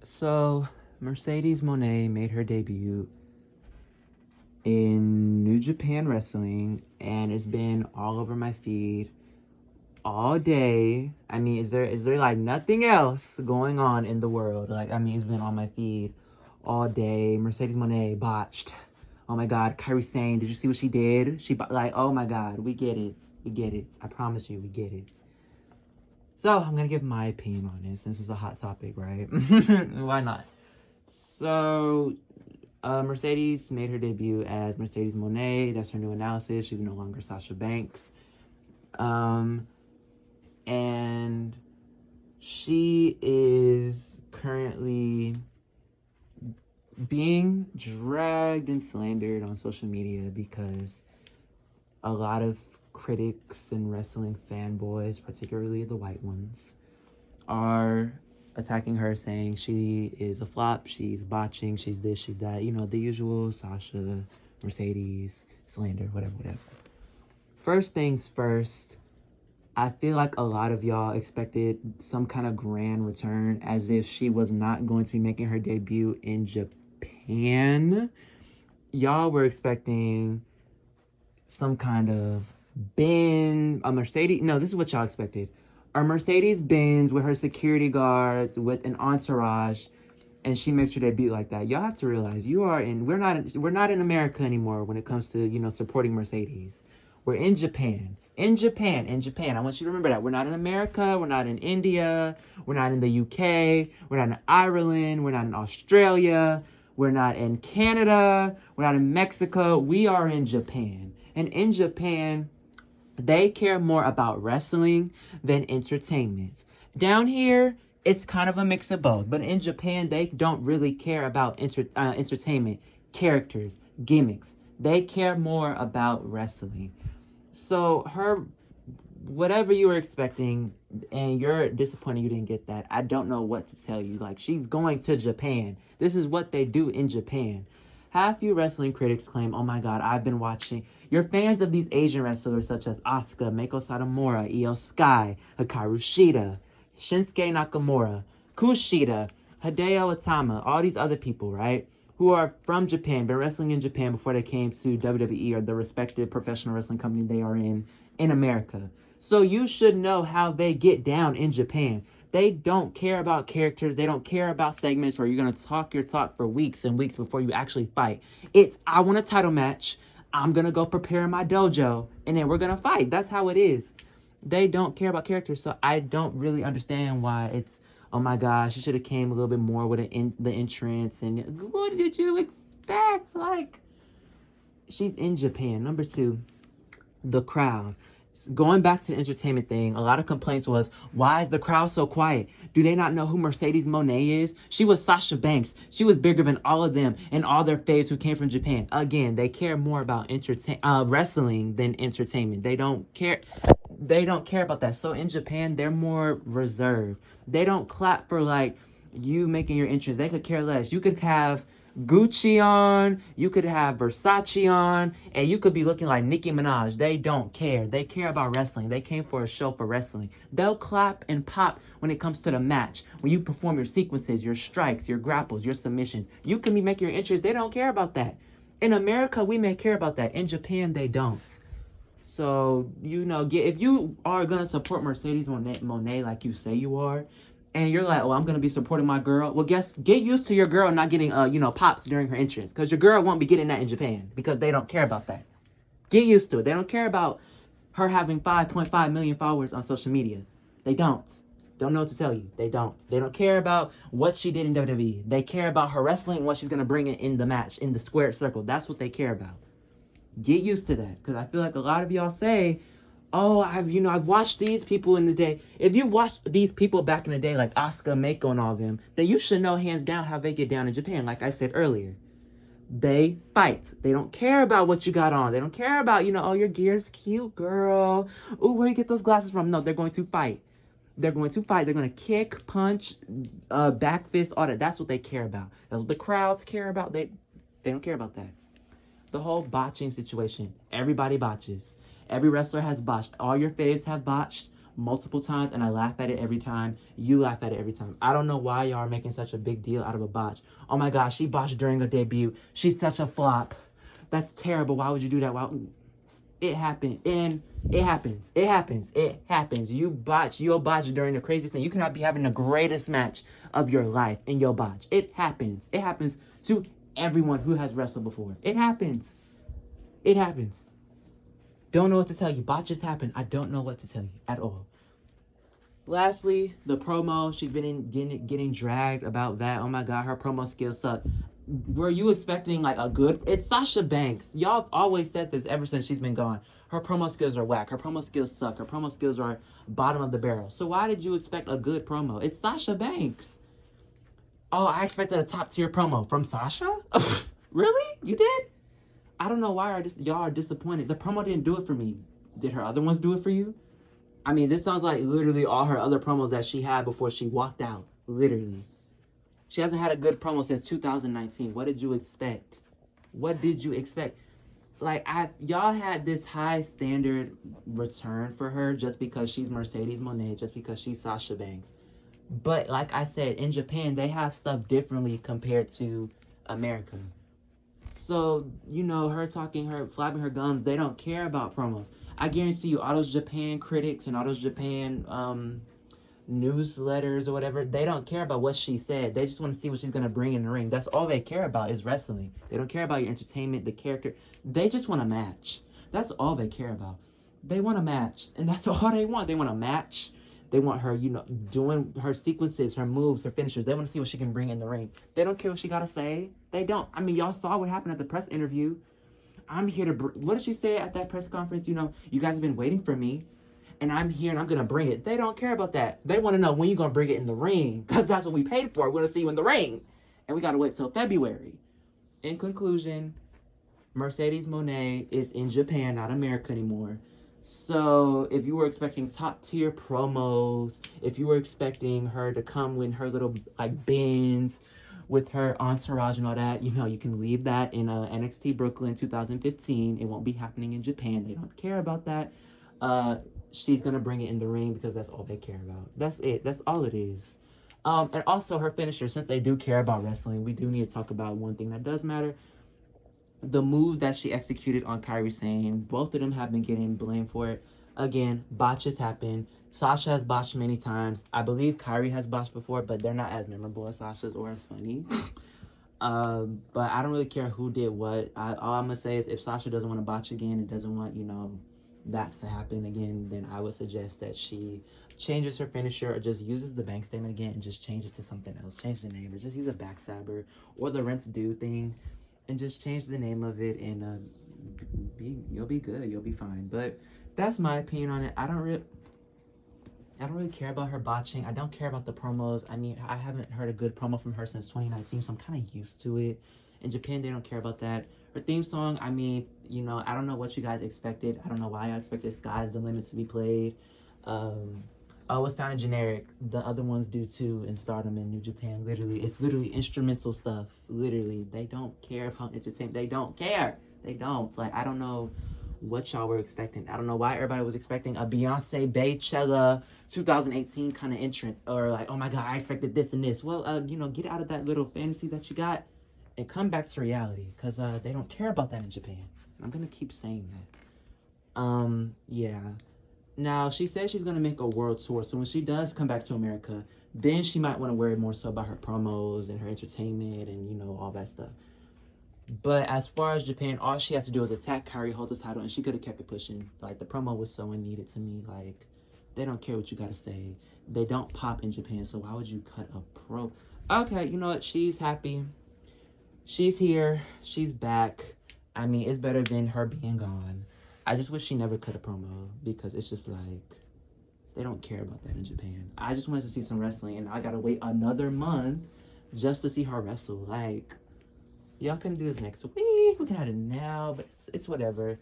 So, Mercedes Mone made her debut in New Japan Wrestling, and it's been all over my feed all day. I mean, is there like nothing else going on in the world? Like, I mean, it's been on my feed all day. Mercedes Mone botched. Oh my God, Kairi Sane, did you see what she did? Like, oh my God, we get it. We get it. I promise you, we get it. So, I'm gonna give my opinion on this since it's a hot topic, right? Why not? So, Mercedes made her debut as Mercedes Monet. That's her new analysis. She's no longer Sasha Banks. And she is currently being dragged and slandered on social media because a lot of critics and wrestling fanboys, particularly the white ones, are attacking her, saying she is a flop, she's botching, she's this, she's that. You know, the usual Sasha, Mercedes, slander, whatever. First things first, I feel like a lot of y'all expected some kind of grand return, as if she was not going to be making her debut in Japan. Y'all were expecting some kind of Benz, a Mercedes. No, this is what y'all expected. A Mercedes Benz with her security guards, with an entourage, and she makes her debut like that. Y'all have to realize we're not in America anymore when it comes to, supporting Mercedes. We're in Japan. In Japan. I want you to remember that. We're not in America, we're not in India, we're not in the UK, we're not in Ireland, we're not in Australia, we're not in Canada, we're not in Mexico. We are in Japan. And in Japan, they care more about wrestling than entertainment. Down here, it's kind of a mix of both. But in Japan, they don't really care about entertainment, characters, gimmicks. They care more about wrestling. So whatever you were expecting, and you're disappointed you didn't get that, I don't know what to tell you. Like, she's going to Japan. This is what they do in Japan. Half you wrestling critics claim, oh my God, I've been watching. You're fans of these Asian wrestlers such as Asuka, Meiko Satomura, Io Sky, Hikaru Shida, Shinsuke Nakamura, Kushida, Hideo Itama, all these other people, right? Who are from Japan, been wrestling in Japan before they came to WWE or the respective professional wrestling company they are in America. So you should know how they get down in Japan. They don't care about characters. They don't care about segments where you're going to talk your talk for weeks and weeks before you actually fight. It's, I want a title match. I'm going to go prepare in my dojo, and then we're going to fight. That's how it is. They don't care about characters, so I don't really understand why it's, oh my gosh, you should have came a little bit more with the entrance, and what did you expect? Like, she's in Japan. Number two, the crowd. Going back to the entertainment thing, a lot of complaints was, why is the crowd so quiet? Do they not know who Mercedes Monet is? She was Sasha Banks. She was bigger than all of them and all their faves who came from Japan. Again, they care more about wrestling than entertainment. They don't care about that. So in Japan, they're more reserved. They don't clap for, like, you making your entrance. They could care less. You could have Gucci on, you could have Versace on, and you could be looking like Nicki Minaj. They don't care. They care about wrestling. They came for a show for wrestling. They'll clap and pop when it comes to the match. When you perform your sequences, your strikes, your grapples, your submissions. You can be making your entrance. They don't care about that. In America, we may care about that. In Japan, they don't. So, if you are going to support Mercedes Monet like you say you are, and you're like, oh, I'm going to be supporting my girl, well, get used to your girl not getting, pops during her entrance. Because your girl won't be getting that in Japan. Because they don't care about that. Get used to it. They don't care about her having 5.5 million followers on social media. They don't. Don't know what to tell you. They don't. They don't care about what she did in WWE. They care about her wrestling and what she's going to bring in the match, in the squared circle. That's what they care about. Get used to that, because I feel like a lot of y'all say, oh, I've watched these people in the day. If you've watched these people back in the day, like Asuka, Meiko, and all of them, then you should know hands down how they get down in Japan. Like I said earlier, they fight. They don't care about what you got on. They don't care about, oh, your gear's cute, girl. Oh, where you get those glasses from? No, they're going to fight. They're going to fight. They're going to kick, punch, back fist, all that. That's what they care about. That's what the crowds care about. They don't care about that. The whole botching situation. Everybody botches. Every wrestler has botched. All your faves have botched. multiple times, and I laugh at it every time. You laugh at it every time. I don't know why y'all are making such a big deal out of a botch. Oh my gosh, she botched during her debut. She's such a flop. That's terrible. Why would you do that? Why? It happened, and it happens. It happens. It happens. You'll botch during the craziest thing. You cannot be having the greatest match of your life and you'll botch. It happens. It happens to everyone who has wrestled before. It happens. It happens. Don't know what to tell you. Botches happen. I don't know what to tell you at all. Lastly, the promo. She's been getting dragged about that. Oh my god, her promo skills suck. Were you expecting like a good... It's Sasha Banks. Y'all always said this ever since she's been gone. Her promo skills are whack. Her promo skills suck. Her promo skills are bottom of the barrel. So why did you expect a good promo? It's Sasha Banks. Oh, I expected a top tier promo from Sasha? Really? You did? I don't know why y'all are disappointed. The promo didn't do it for me. Did her other ones do it for you? I mean, this sounds like literally all her other promos that she had before she walked out. Literally. She hasn't had a good promo since 2019. What did you expect? What did you expect? Like, y'all had this high standard return for her just because she's Mercedes Moné, just because she's Sasha Banks. But like I said, in Japan, they have stuff differently compared to America. So, you know, her flapping her gums, they don't care about promos. I guarantee you, all those Japan critics and all those Japan newsletters or whatever, they don't care about what she said. They just want to see what she's going to bring in the ring. That's all they care about is wrestling. They don't care about your entertainment, the character. They just want a match. That's all they care about. They want a match. And that's all they want. They want a match. They want her, you know, doing her sequences, her moves, her finishers. They want to see what she can bring in the ring. They don't care what she got to say. They don't. I mean, y'all saw what happened at the press interview. I'm here to... What did she say at that press conference? You know, you guys have been waiting for me. And I'm here and I'm going to bring it. They don't care about that. They want to know when you're going to bring it in the ring. Because that's what we paid for. We want to see you in the ring. And we got to wait till February. In conclusion, Mercedes Moné is in Japan, not America anymore. So if you were expecting top tier promos, if you were expecting her to come with her little like bins with her entourage and all that, you know, you can leave that in NXT Brooklyn 2015. It won't be happening in Japan. They don't care about that. She's gonna bring it in the ring because that's all they care about. That's it. That's all it is. And also her finisher, since they do care about wrestling, we do need to talk about one thing that does matter. The move that she executed on Kairi Sane, both of them have been getting blamed for it. Again, botches happen. Sasha has botched many times. I believe Kairi has botched before, but they're not as memorable as Sasha's or as funny. But I don't really care who did what. All I'm going to say is if Sasha doesn't want to botch again and doesn't want, you know, that to happen again, then I would suggest that she changes her finisher or just uses the bank statement again and just change it to something else. Change the name or just use a backstabber or the rinse do thing. And just change the name of it, and you'll be good. You'll be fine. But that's my opinion on it. I don't really care about her botching. I don't care about the promos. I mean, I haven't heard a good promo from her since 2019, so I'm kind of used to it. In Japan, they don't care about that. Her theme song, I mean, you know, I don't know what you guys expected. I don't know why I expected Sky's the Limit to be played. Oh, it sounded generic. The other ones do too in Stardom and New Japan. Literally, it's literally instrumental stuff. Literally, they don't care about entertainment. They don't care. They don't. Like, I don't know what y'all were expecting. I don't know why everybody was expecting a Beyonce Beychella 2018 kind of entrance. Or like, oh my God, I expected this and this. Well, you know, get out of that little fantasy that you got and come back to reality. Because they don't care about that in Japan. I'm going to keep saying that. Yeah. Now, she says she's going to make a world tour, so when she does come back to America, then she might want to worry more so about her promos and her entertainment and, you know, all that stuff. But as far as Japan, all she has to do is attack Kairi, hold the title, and she could have kept it pushing. Like, the promo was so unneeded to me. Like, they don't care what you got to say. They don't pop in Japan, so why would you cut a pro? Okay, you know what? She's happy. She's here. She's back. I mean, it's better than her being gone. I just wish she never cut a promo because it's just like, they don't care about that in Japan. I just wanted to see some wrestling and I gotta wait another month just to see her wrestle. Like, y'all can do this next week. We can have it now, but it's whatever.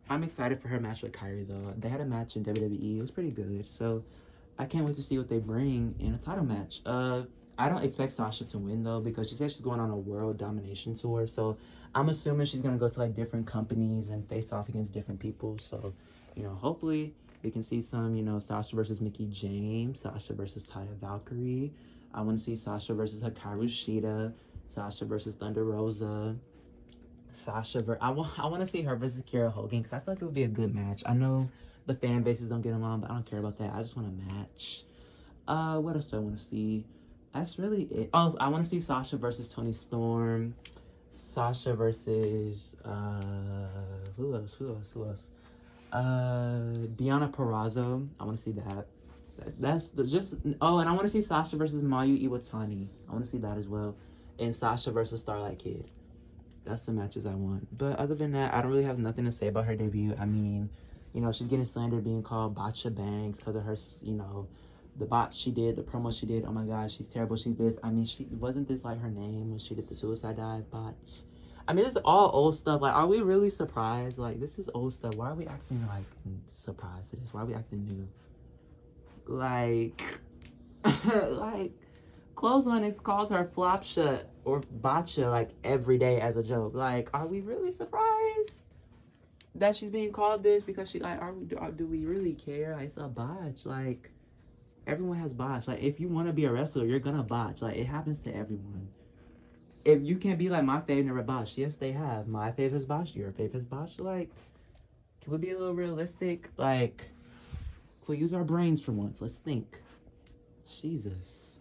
I'm excited for her match with Kairi though. They had a match in WWE. It was pretty good. So I can't wait to see what they bring in a title match. I don't expect Sasha to win though because she said she's going on a world domination tour. So I'm assuming she's going to go to like different companies and face off against different people. So, you know, hopefully We can see some, you know, Sasha versus Mickie James, Sasha versus Taya Valkyrie. I want to see Sasha versus Hikaru Shida, Sasha versus Thunder Rosa, I want to see her versus Kiera Hogan because I feel like it would be a good match. I know the fan bases don't get along, but I don't care about that. I just want a match. What else do I want to see? That's really it. Oh, I want to see Sasha versus Toni Storm. Sasha versus who else? Deonna Purrazzo. I want to see that. That's just. Oh, and I want to see Sasha versus Mayu Iwatani. I want to see that as well. And Sasha versus Starlight Kid. That's the matches I want. But other than that, I don't really have nothing to say about her debut. I mean, you know, she's getting slandered being called Botcha Banks because of her, you know, the bot she did, the promo she did. Oh my gosh, she's terrible. She's this. I mean, wasn't this like her name when she did the suicide dive bots? I mean, this is all old stuff. Like, are we really surprised? Like, this is old stuff. Why are we acting like surprised at this? Why are we acting new? Like, like, Clothesline is calls her flop shut or botcha like every day as a joke. Like, are we really surprised that she's being called this? Because she like, do we really care? Like, it's a botch. Like, everyone has botch. Like, if you want to be a wrestler, you're gonna botch. Like, it happens to everyone. If you can't be like, my fave never botched. Yes, they have. My fave has botched. Your fave has botched. Like, can we be a little realistic? Like, can we use our brains for once? Let's think. Jesus.